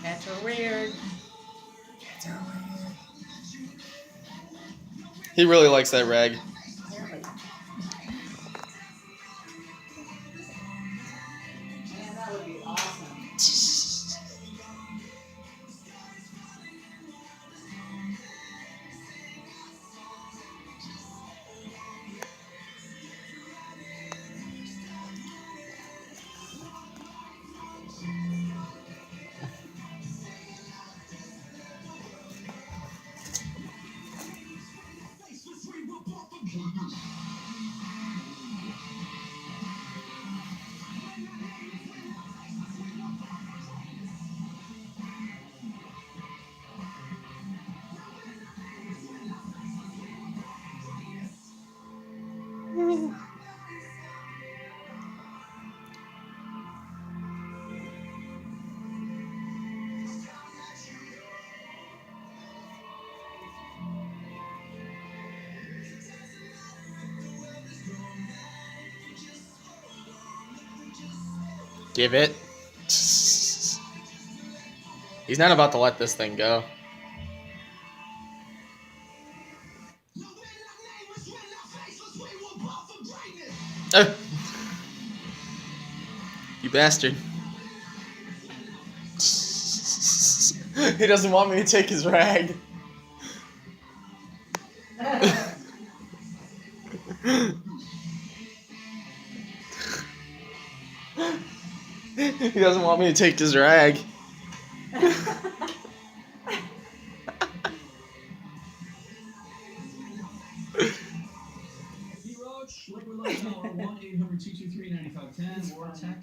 Cats are weird. He really likes that rag. Apparently. Man, that would be awesome. Give it. He's not about to let this thing go. You bastard. He doesn't want me to take his rag. He doesn't want me to take his rag. Roach, Liquid Light Tower, 1-800-223-9510 or text